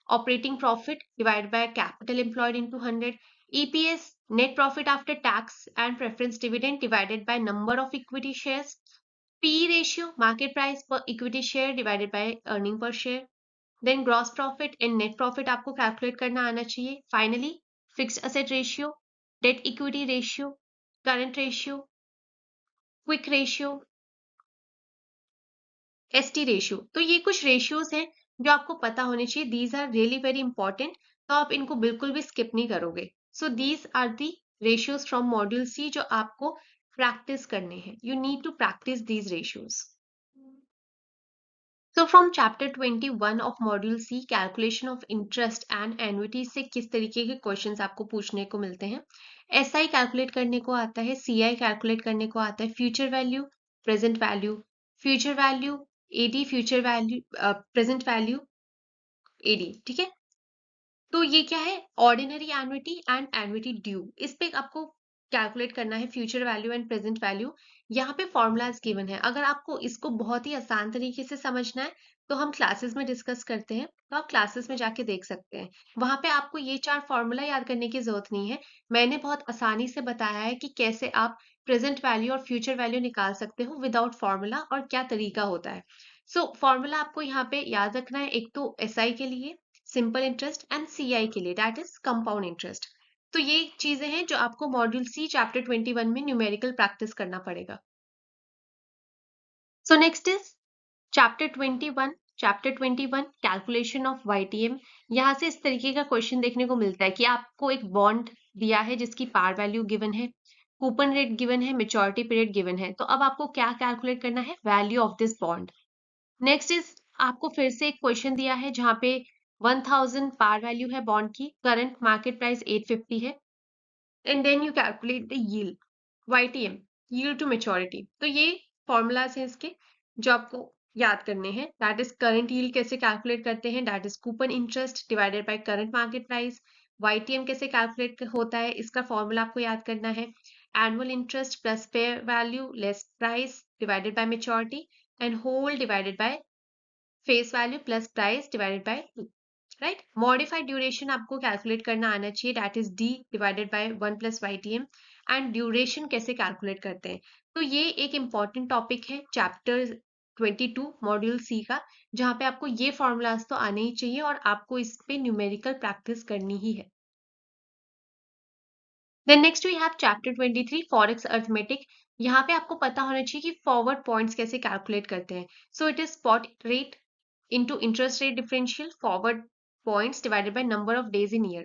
operating profit divided by capital employed into 100, EPS, net profit after tax and preference dividend divided by number of equity shares, PE ratio, market price per equity share divided by earning per share, then gross profit and net profit आपको calculate करना आना चाहिए. Finally, fixed asset ratio, debt equity ratio, current ratio, quick ratio, ST ratio. तो ये कुछ ratios हैं जो आपको पता होने चाहिए। These are really very important, तो आप इनको बिल्कुल भी स्किप नहीं करोगे। So these are the ratios from module C जो आपको प्रैक्टिस करने हैं। You need to practice these ratios. So from chapter 21 of module C, calculation of interest and annuity से किस तरीके के क्वेश्चंस आपको पूछने को मिलते हैं? SI कैलकुलेट करने को आता है, CI कैलकुलेट करने को आता है, future value, present value, future value, AD, future value, present value, AD। ठीक है, तो ये क्या है? Ordinary annuity and annuity due. इस पे आपको कैलकुलेट करना है future value and present value. यहाँ पे फॉर्मूलाज गिवन है। अगर आपको इसको बहुत ही आसान तरीके से समझना है तो हम क्लासेस में डिस्कस करते हैं, तो आप क्लासेस में जाके देख सकते हैं। वहां पे आपको ये 4 फॉर्मूला याद करने की जरूरत नहीं है। मैंने बहुत आसानी से बताया है कि कैसे आप प्रेजेंट वैल्यू और फ्यूचर वैल्यू निकाल सकते हो विदाउट फॉर्मूला और क्या तरीका होता है। सो फॉर्मूला आपको यहाँ पे याद रखना है, एक तो SI के लिए सिंपल इंटरेस्ट एंड CI के लिए दैट इज कंपाउंड इंटरेस्ट। तो ये चीजें हैं जो आपको मॉड्यूल सी चैप्टर 21 में न्यूमेरिकल प्रैक्टिस करना पड़ेगा। सो next is chapter 21। Chapter 21 calculation of YTM। यहाँ से इस तरीके का क्वेश्चन देखने को मिलता है कि आपको एक बॉन्ड दिया है जिसकी पार वैल्यू गिवन है, कूपन रेट गिवन है, मेच्योरिटी पीरियड गिवन है। तो अब आपको क्या कैलकुलेट करना है? Value of this bond. Next is आपको फिर से एक क्वेश्चन दिया है जहां पे 1000 पार वैल्यू है बॉन्ड की, करंट मार्केट प्राइस 850 है, and then you calculate the yield, YTM, yield to maturity. तो ये फॉर्मूलाज हैं इसके जो आपको याद करने हैं। दैट इज करंट यील्ड कैसे कैलकुलेट करते हैं, that is coupon interest divided by current market price. YTM कैसे कैलकुलेट होता है, इसका फॉर्मूला आपको याद करना है, annual interest plus fair value less price divided by maturity and whole divided by face value plus price divided by 2। Right, modified duration आपको calculate करना आना चाहिए, that is D divided by 1 plus YTM। And duration कैसे calculate करते हैं, तो ये एक इंपॉर्टेंट टॉपिक है चैप्टर 22 मॉड्यूल सी का, जहां पे आपको ये फॉर्मूलाज तो आने ही चाहिए और आपको इस पे न्यूमेरिकल प्रैक्टिस करनी ही है। Then next we have chapter 23 forex arithmetic. यहाँ पे आपको पता होना चाहिए कि फॉरवर्ड पॉइंट्स कैसे कैलकुलेट करते हैं। So it is spot rate into interest rate differential forward points divided by number of days in year।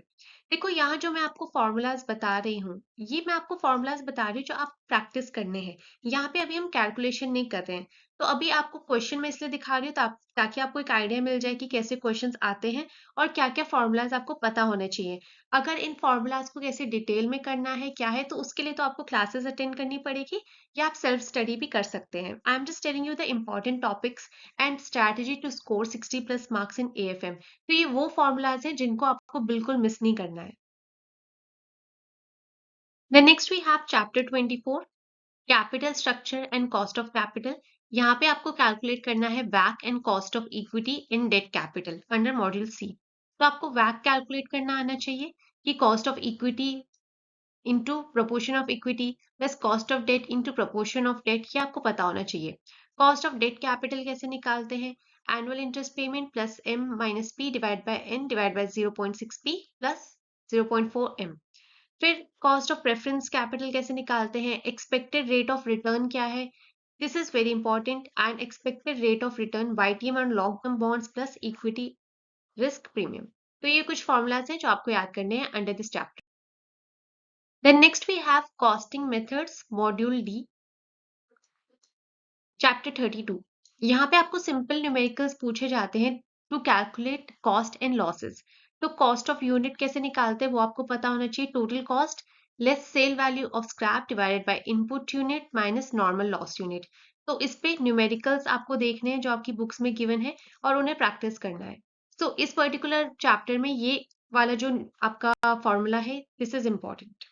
देखो यहाँ जो मैं आपको फॉर्मूलाज बता रही हूँ, ये मैं आपको फॉर्मूलाज बता रही हूँ जो आप प्रैक्टिस करने हैं। यहाँ पे अभी हम कैलकुलेशन नहीं कर रहे हैं। तो अभी आपको क्वेश्चन मैं इसलिए दिखा रही हूँ ताकि आपको एक आइडिया मिल जाए कि कैसे क्वेश्चंस आते हैं और क्या-क्या फॉर्मूलाज आपको पता होने चाहिए। अगर इन फॉर्मूलाज को कैसे डिटेल में करना है, क्या है, तो उसके लिए तो आपको क्लासेस अटेंड करनी पड़ेगी या आप सेल्फ स्टडी भी कर सकते हैं। I am just telling you the important topics and strategy to score 60 plus marks in AFM. तो ये वो फॉर्मूलाज हैं जिनको आपको बिल्कुल मिस नहीं करना है। Then next we have chapter 24, capital structure and cost of capital. यहाँ पे आपको कैलकुलेट करना है वैक and cost of equity in debt capital under module C. तो आपको वैक कैलकुलेट करना आना चाहिए कि cost of equity into proportion of equity plus cost of debt into proportion of debt, ये आपको पता होना चाहिए। कॉस्ट ऑफ डेट कैपिटल कैसे निकालते हैं? Annual interest payment plus M minus P divide by N divide by 0.6 P plus 0.4 M. फिर cost of preference capital कैसे निकालते हैं? एक्सपेक्टेड रेट ऑफ रिटर्न क्या है? This is very important. And expected rate of return YTM and long term bonds plus equity risk premium. तो ये कुछ formulas हैं जो आपको याद करने हैं under this chapter. Then next we have costing methods module D chapter 32। यहाँ पे आपको सिंपल न्यूमेरिकल्स पूछे जाते हैं to calculate cost and losses. तो कॉस्ट ऑफ यूनिट कैसे निकालते हैं वो आपको पता होना चाहिए। Total cost less sale value of scrap divided by input unit minus normal loss unit. तो इस पे न्यूमेरिकल्स आपको देखने हैं जो आपकी बुक्स में गिवन है और उन्हें प्रैक्टिस करना है। तो इस पर्टिकुलर चैप्टर में ये वाला जो आपका फॉर्मूला है दिस इज इम्पोर्टेंट।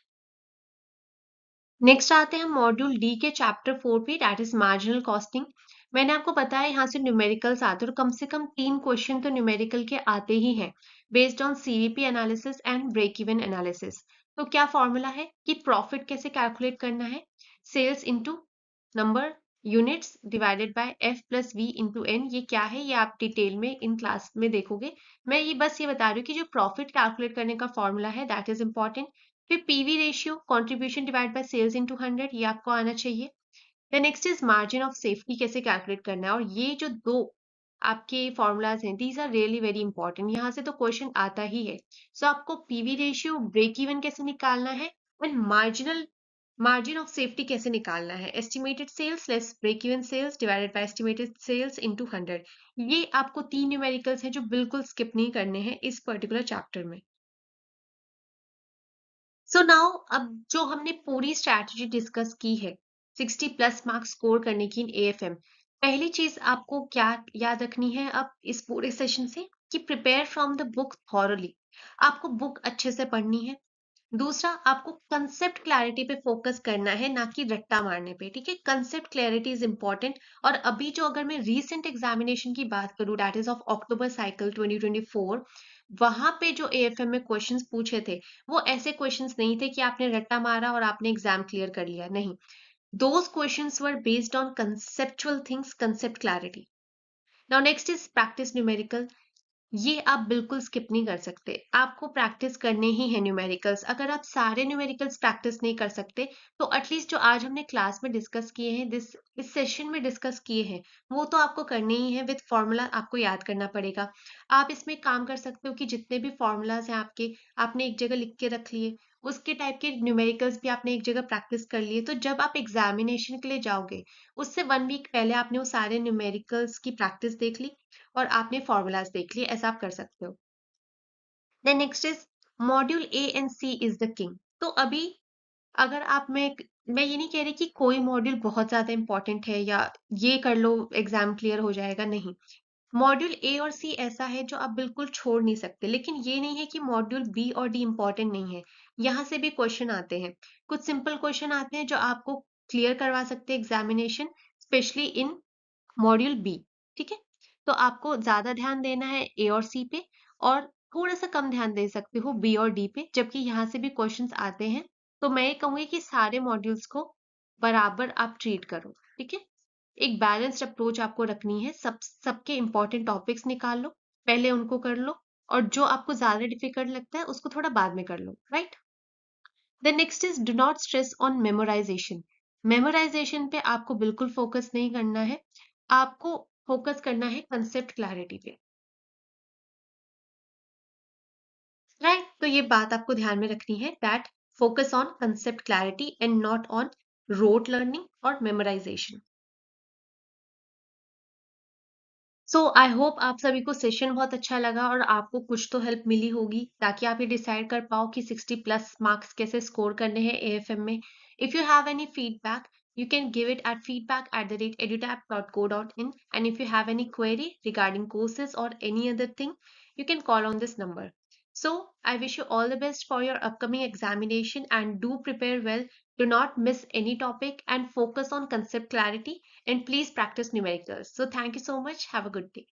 नेक्स्ट आते हैं मॉड्यूल डी के चैप्टर 4 पे, दैट इज मार्जिनल कॉस्टिंग। मैंने आपको बताया यहाँ से न्यूमेरिकल्स आते हैं और कम से कम 3 क्वेश्चन तो न्यूमेरिकल के आते ही हैं based on CVP analysis and break even analysis. तो क्या फॉर्मूला है कि प्रॉफिट कैसे कैलकुलेट करना है? Sales into number units divided by F plus V into N. ये क्या है ये आप डिटेल में इन क्लास में देखोगे। मैं ये बस ये बता रही हूँ कि जो प्रॉफिट कैलकुलेट करने का फॉर्मूला है दैट इज इंपॉर्टेंट। फिर PV ratio contribution divide by sales into 100 ये आपको आना चाहिए। Then next is margin of safety कैसे कैलकुलेट करना है। और ये जो दो आपके फॉर्मूलाज हैं these are really very important, यहाँ से तो क्वेश्चन आता ही है। सो आपको पीवी रेशियो ब्रेक इवन कैसे निकालना है एंड मार्जिन ऑफ सेफ्टी कैसे निकालना है। Estimated sales less break even sales divided by estimated sales into 100। ये आपको 3 न्यूमेरिकल्स हैं जो बिल्कुल स्किप नहीं करने हैं इस पर्टिकुलर चैप्टर में। सो नाउ अब जो हमने पूरी स्ट्रैटेजी डिस्कस की है 60 प्लस मार्क्स स्कोर करने की इन एएफएम, पहली चीज आपको क्या याद रखनी है अब इस पूरे सेशन से कि prepare from the book thoroughly. आपको बुक अच्छे से पढ़नी है। दूसरा, आपको कंसेप्ट क्लैरिटी पे फोकस करना है ना कि रट्टा मारने पे, ठीक है। Concept clarity is important. और अभी जो अगर मैं रीसेंट एग्जामिनेशन की बात करूं that is of October cycle 2024, वहां पे जो एएफएम में क्वेश्चंस पूछे थे वो ऐसे क्वेश्चंस नहीं थे कि आपने रट्टा मारा और आपने एग्जाम क्लियर कर लिया, नहीं। Those questions were based on conceptual things, concept clarity. Now next is practice numerical. ये आप बिल्कुल स्किप नहीं कर सकते, आपको प्रैक्टिस करने ही है न्यूमेरिकल्स। अगर आप सारे न्यूमेरिकल्स प्रैक्टिस नहीं कर सकते तो एटलीस्ट जो आज हमने क्लास में डिस्कस किए हैं इस सेशन में डिस्कस किए हैं वो तो आपको करने ही है। विद फॉर्मूला आपको याद करना पड़ेगा। आप इसमें काम कर सकते हो कि जितने भी फॉर्मूलाज हैं आपके, आपने एक जगह लिख के रख लिए, उसके टाइप के न्यूमेरिकल्स भी आपने एक जगह प्रैक्टिस कर लिए। तो जब आप एग्जामिनेशन के लिए जाओगे उससे 1 वीक पहले आपने वो सारे न्यूमेरिकल्स की प्रैक्टिस देख ली और आपने फॉर्मूलाज देख लिए, ऐसा आप कर सकते हो। Then next is module A and C is the king. तो अभी अगर आप मैं ये नहीं कह रही कि कोई मॉड्यूल बहुत ज्यादा इंपॉर्टेंट है या ये कर लो एग्जाम क्लियर हो जाएगा, नहीं। मॉड्यूल ए और सी ऐसा है जो आप बिल्कुल छोड़ नहीं सकते, लेकिन ये नहीं है कि मॉड्यूल बी और डी इंपॉर्टेंट नहीं है। यहाँ से भी क्वेश्चन आते हैं, कुछ सिंपल क्वेश्चन आते हैं जो आपको क्लियर करवा सकते हैं examination, specially in module B, ठीक है। तो आपको ज्यादा ध्यान देना है ए और सी पे और थोड़ा सा कम ध्यान दे सकते हो बी और डी पे, जबकि यहाँ से भी क्वेश्चंस आते हैं। तो मैं ये कहूंगी कि सारे मॉड्यूल्स को बराबर आप ट्रीट करो, ठीक है। एक बैलेंस्ड अप्रोच आपको रखनी है। सबके इंपॉर्टेंट टॉपिक्स निकाल लो, पहले उनको कर लो और जो आपको ज्यादा डिफिकल्ट लगता है उसको थोड़ा बाद में कर लो, right. Then next is do not stress on memorization. Memorization पे आपको बिल्कुल फोकस नहीं करना है, आपको फोकस करना है कंसेप्ट क्लैरिटी पे, राइट। तो ये बात आपको ध्यान में रखनी है that focus on concept clarity and not on rote learning और मेमोराइजेशन। सो आई होप आप सभी को सेशन बहुत अच्छा लगा और आपको कुछ तो हेल्प मिली होगी ताकि आप ये डिसाइड कर पाओ कि 60 प्लस मार्क्स कैसे स्कोर करने हैं एएफएम में. If you have any feedback you can give it at feedback@edutap.co.in, and if you have any query regarding courses or any other thing, you can call on this number. So I wish you all the best for your upcoming examination and do prepare well. Do not miss any topic and focus on concept clarity, and please practice numericals. So thank you so much. Have a good day.